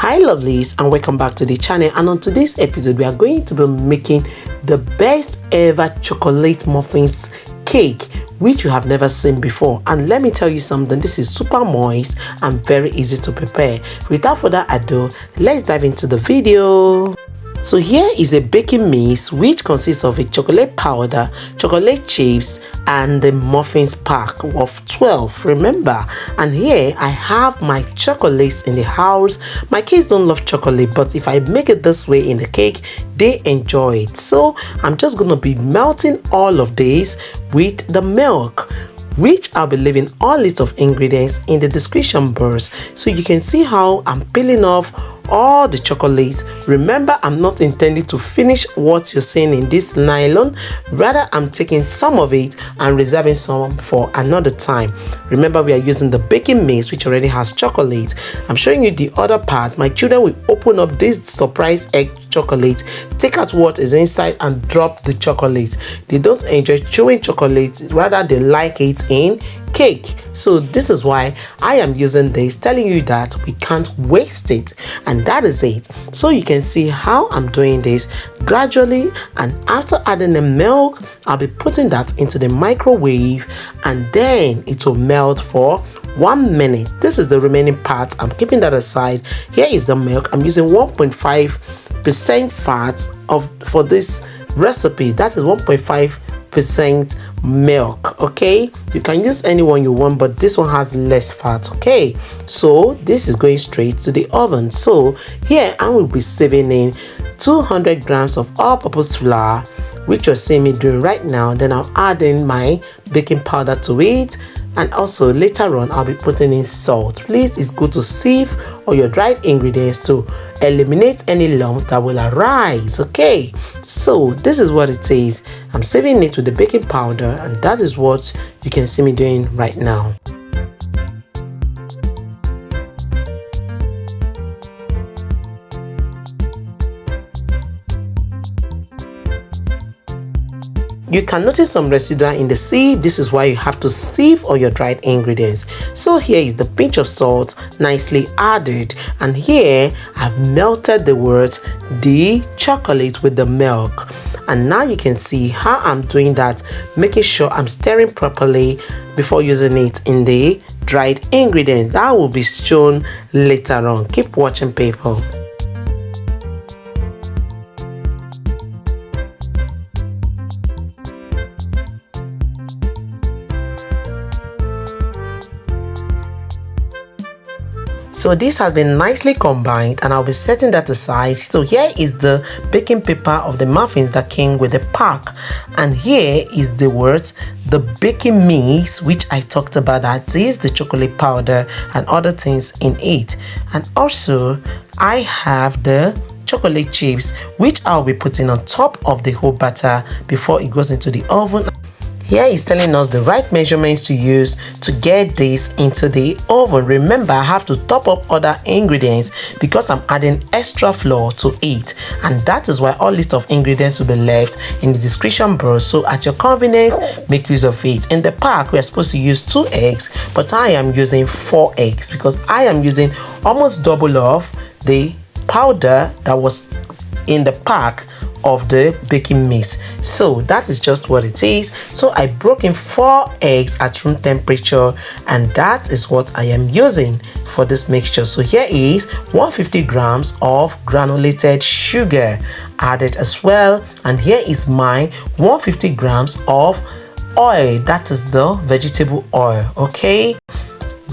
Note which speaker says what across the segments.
Speaker 1: Hi lovelies, and welcome back to the channel. And on today's episode we are going to be making the best ever chocolate muffins cake which you have never seen before. And let me tell you something, this is super moist and very easy to prepare. Without further ado, let's dive into the video. So here is a baking mix which consists of a chocolate powder, chocolate chips, and the muffins pack of 12, remember. And here I have my chocolates in the house. My kids don't love chocolate, but if I make it this way in the cake, they enjoy it. So I'm just gonna be melting all of this with the milk, which I'll be leaving all list of ingredients in the description box so you can see how I'm peeling off all the chocolates. Remember, I'm not intending to finish what you're seeing in this nylon, rather I'm taking some of it and reserving some for another time. Remember, we are using the baking mix which already has chocolate. I'm showing you the other part. My children will open up this surprise egg chocolate, take out what is inside and drop the chocolate. They don't enjoy chewing chocolate, rather they like it in cake. So this is why I am using this, telling you that we can't waste it, and that is it. So you can see how I'm doing this gradually, and after adding the milk, I'll be putting that into the microwave and then it will melt for 1 minute. This is the remaining part. I'm keeping that aside. Here is the milk. I'm using 1.5% fat for this recipe. That is 1.5% milk. Okay, you can use any one you want, but this one has less fat. Okay, so this is going straight to the oven. So here I will be seasoning 200 grams of all-purpose flour, which you're seeing me doing right now. Then I'll add in my baking powder to it, and also later on I'll be putting in salt. Please, it's good to sieve all your dried ingredients to eliminate any lumps that will arise. Okay, so this is what it is. I'm sieving it with the baking powder, and that is what you can see me doing right now. You can notice some residue in the sieve. This is why you have to sieve all your dried ingredients. So here is the pinch of salt nicely added, and here I've melted the chocolate with the milk. And now you can see how I'm doing that, making sure I'm stirring properly before using it in the dried ingredients. That will be shown later on. Keep watching, people. So this has been nicely combined, and I'll be setting that aside. So here is the baking paper of the muffins that came with the pack, and here is the baking mix which I talked about, that is the chocolate powder and other things in it. And also I have the chocolate chips which I'll be putting on top of the whole batter before it goes into the oven. Here is telling us the right measurements to use to get this into the oven. Remember, I have to top up other ingredients because I'm adding extra flour to it, and that is why all list of ingredients will be left in the description box. So at your convenience, make use of it. In the pack, we are supposed to use 2 eggs, but I am using 4 eggs because I am using almost double of the powder that was in the pack of the baking mix. So that is just what it is. So I broke in 4 eggs at room temperature, and that is what I am using for this mixture. So here is 150 grams of granulated sugar added as well, and here is my 150 grams of oil, that is the vegetable oil. Okay,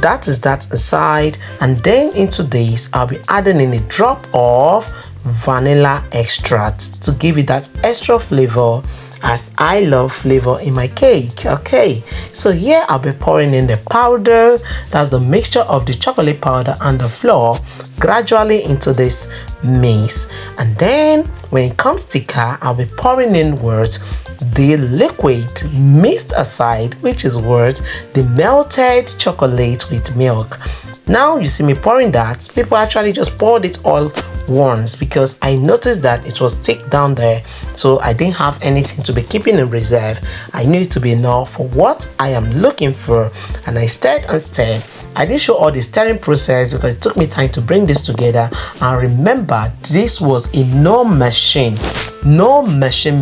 Speaker 1: that is that aside, and then into this I'll be adding in a drop of vanilla extract to give it that extra flavor, as I love flavor in my cake. Okay, so here I'll be pouring in the powder, that's the mixture of the chocolate powder and the flour, gradually into this mix. And then when it comes thicker, I'll be pouring in the liquid mixed aside, which is the melted chocolate with milk. Now you see me pouring that. People actually just poured it all once because I noticed that it was thick down there, so I didn't have anything to be keeping in reserve. I knew it to be enough for what I am looking for, and I stirred and stirred I didn't show all the stirring process because it took me time to bring this together. And remember, this was a no machine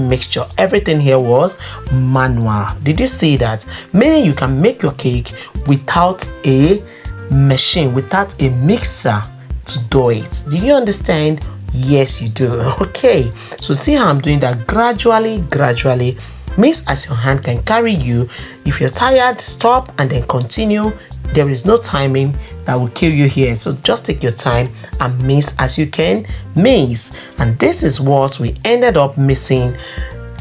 Speaker 1: mixture. Everything here was manual. Did you see that? Meaning you can make your cake without a machine, without a mixer to do it. Do you understand? Yes, you do. Okay, so see how I'm doing that gradually. Mix as your hand can carry you. If you're tired, stop and then continue. There is no timing that will kill you here, so just take your time and mix as you can mix. And this is what we ended up mixing.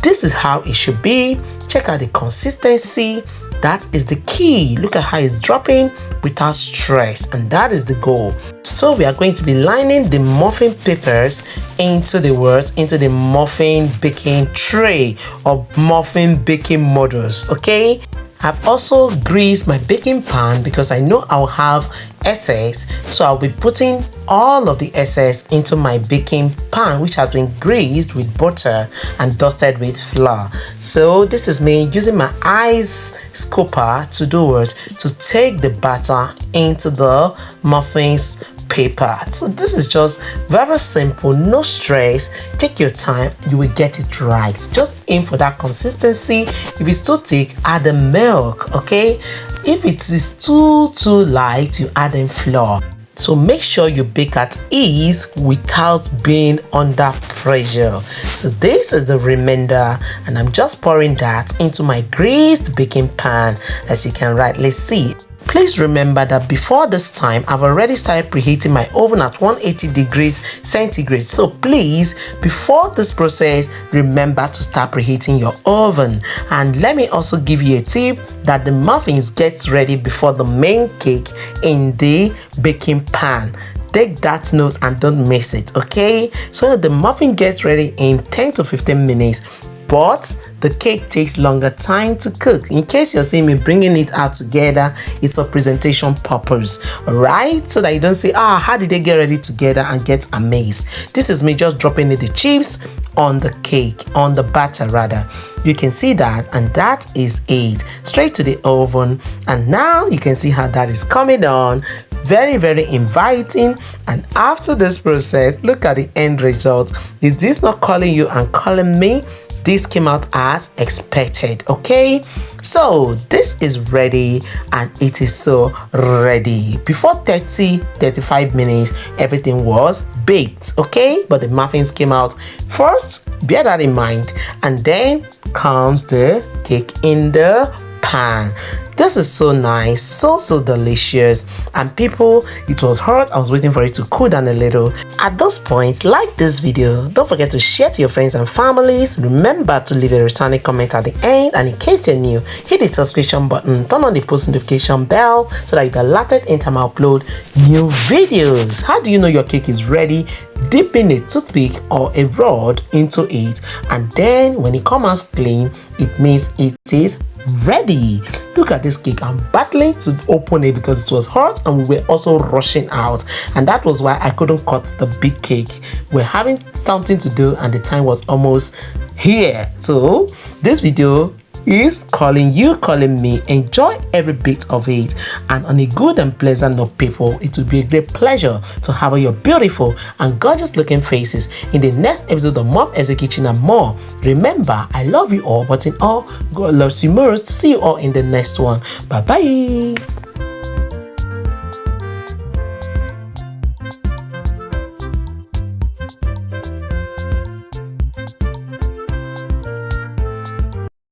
Speaker 1: This is how it should be. Check out the consistency. That is the key. Look at how it's dropping without stress, and that is the goal. So we are going to be lining the muffin papers into the muffin baking tray or muffin baking models. Okay, I've also greased my baking pan because I know I'll have excess, so I'll be putting all of the excess into my baking pan, which has been greased with butter and dusted with flour. So this is me using my ice scooper to do it, to take the batter into the muffins paper. So this is just very simple, no stress. Take your time, you will get it right. Just aim for that consistency. If it's too thick, add the milk. Okay, if it is too light, you add in flour. So make sure you bake at ease without being under pressure. So this is the remainder, and I'm just pouring that into my greased baking pan, as you can rightly see. Please remember that before this time, I've already started preheating my oven at 180 degrees centigrade. So please, before this process, remember to start preheating your oven. And let me also give you a tip that the muffins get ready before the main cake in the baking pan. Take that note and don't miss it, okay? So the muffin gets ready in 10 to 15 minutes. But the cake takes longer time to cook. In case you're seeing me bringing it out together, it's for presentation purpose, alright? So that you don't say, how did they get ready together and get amazed. This is me just dropping the chips on the cake, on the batter rather. You can see that, and that is it. Straight to the oven, and now you can see how that is coming on. Very inviting. And after this process, look at the end result. Is this not calling you and calling me? This came out as expected. Okay, so this is ready, and it is so ready. Before 30-35 minutes, everything was baked. Okay, but the muffins came out first, bear that in mind, and then comes the cake in the pan. This is so nice, so delicious. And people, it was hot. I was waiting for it to cool down a little. At this point, like this video, don't forget to share to your friends and families. Remember to leave a returning comment at the end, and in case you're new, hit the subscription button, turn on the post notification bell so that you'll be alerted anytime I upload new videos. How do you know your cake is ready? Dip in a toothpick or a rod into it, and then when it comes out clean, it means it is ready. Look at this cake. I'm battling to open it because it was hot, and we were also rushing out, and that was why I couldn't cut the big cake. We're having something to do and the time was almost here. So this video is calling you, calling me. Enjoy every bit of it, and on a good and pleasant note, people, it will be a great pleasure to have your beautiful and gorgeous looking faces in the next episode of Mom Essy Kitchen and more. Remember, I love you all, but in all, God loves you most. See you all in the next one. Bye bye.